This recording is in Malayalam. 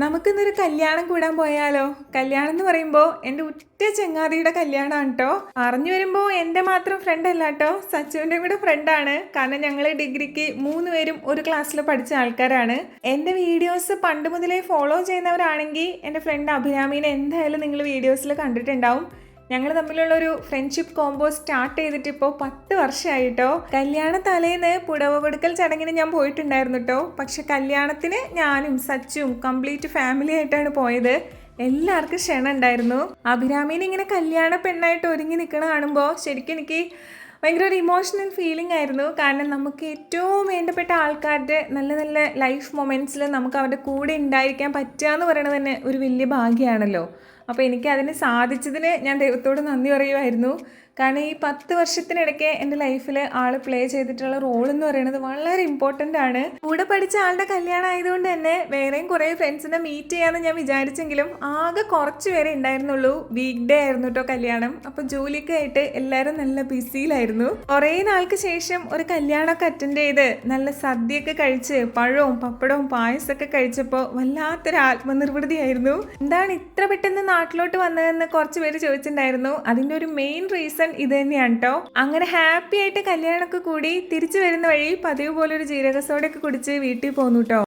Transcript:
നമുക്കിന്നൊരു കല്യാണം കൂടാൻ പോയാലോ? കല്യാണം എന്ന് പറയുമ്പോൾ എൻ്റെ ഉറ്റ ചെങ്ങാതിയുടെ കല്യാണമാണ് കേട്ടോ. അറിഞ്ഞു വരുമ്പോൾ എൻ്റെ മാത്രം ഫ്രണ്ട് അല്ല കേട്ടോ, സച്ചുവിൻ്റെ കൂടെ ഫ്രണ്ടാണ്. കാരണം ഞങ്ങൾ ഡിഗ്രിക്ക് 3 പേരും ഒരു ക്ലാസ്സിൽ പഠിച്ച ആൾക്കാരാണ്. എൻ്റെ വീഡിയോസ് പണ്ട് മുതലേ ഫോളോ ചെയ്യുന്നവരാണെങ്കിൽ എൻ്റെ ഫ്രണ്ട് അഭിരാമീനെ എന്തായാലും നിങ്ങൾ വീഡിയോസിൽ കണ്ടിട്ടുണ്ടാവും. ഞങ്ങൾ തമ്മിലുള്ള ഒരു ഫ്രണ്ട്ഷിപ്പ് കോംബോ സ്റ്റാർട്ട് ചെയ്തിട്ട് ഇപ്പോൾ 10 വർഷമായിട്ടോ. കല്യാണ തലേന്ന് പുടവ കൊടുക്കൽ ചടങ്ങിന് ഞാൻ പോയിട്ടുണ്ടായിരുന്നു കേട്ടോ. പക്ഷെ കല്യാണത്തിന് ഞാനും സച്ചും കംപ്ലീറ്റ് ഫാമിലി ആയിട്ടാണ് പോയത്. എല്ലാവർക്കും ക്ഷണം ഉണ്ടായിരുന്നു. അഭിരാമീനെ ഇങ്ങനെ കല്യാണ പെണ്ണായിട്ട് ഒരുങ്ങി നിൽക്കണ കാണുമ്പോൾ ശരിക്കും എനിക്ക് ഭയങ്കര ഒരു ഇമോഷണൽ ഫീലിംഗ് ആയിരുന്നു. കാരണം നമുക്ക് ഏറ്റവും വേണ്ടപ്പെട്ട ആൾക്കാരുടെ നല്ല നല്ല ലൈഫ് മൊമെൻറ്റ്സിൽ നമുക്ക് അവരുടെ കൂടെ ഉണ്ടായിരിക്കാൻ പറ്റുക എന്ന് പറയുന്നത് തന്നെ ഒരു വലിയ ഭാഗ്യമാണല്ലോ. അപ്പോൾ എനിക്ക് അതിന് സാധിച്ചതിന് ഞാൻ ദൈവത്തോട് നന്ദി പറയുമായിരുന്നു. കാരണം ഈ 10 വർഷത്തിനിടയ്ക്ക് എൻ്റെ ലൈഫിൽ ആൾ പ്ലേ ചെയ്തിട്ടുള്ള റോൾ എന്ന് പറയുന്നത് വളരെ ഇമ്പോർട്ടൻ്റ് ആണ്. കൂടെ പഠിച്ച ആളുടെ കല്യാണം ആയതുകൊണ്ട് തന്നെ വേറെയും കുറേ ഫ്രണ്ട്സിനെ മീറ്റ് ചെയ്യാമെന്ന് ഞാൻ വിചാരിച്ചെങ്കിലും ആകെ കുറച്ച് പേരെ ഉണ്ടായിരുന്നുള്ളൂ. വീക്ക് ഡേ ആയിരുന്നു കേട്ടോ കല്യാണം. അപ്പോൾ ജോലിയൊക്കെ ആയിട്ട് എല്ലാവരും നല്ല ബിസിയിലായിരുന്നു. കുറേ നാൾക്ക് ശേഷം ഒരു കല്യാണമൊക്കെ അറ്റൻഡ് ചെയ്ത് നല്ല സദ്യയൊക്കെ കഴിച്ച് പഴവും പപ്പടവും പായസമൊക്കെ കഴിച്ചപ്പോൾ വല്ലാത്തൊരു ആത്മനിർവൃതിയായിരുന്നു. എന്താണ് ഇത്ര പെട്ടെന്ന് നാട്ടിലോട്ട് വന്നതെന്ന് കുറച്ച് പേര് ചോദിച്ചിട്ടുണ്ടായിരുന്നു. അതിൻ്റെ ഒരു മെയിൻ റീസൺ ഇത് തന്നെയാണ് കേട്ടോ. അങ്ങനെ ഹാപ്പി ആയിട്ട് കല്യാണമൊക്കെ കൂടി തിരിച്ചു വരുന്ന വഴി പതിവ് പോലെ ഒരു ജീരക സോഡയൊക്കെ കുടിച്ച് വീട്ടിൽ പോന്നു കേട്ടോ.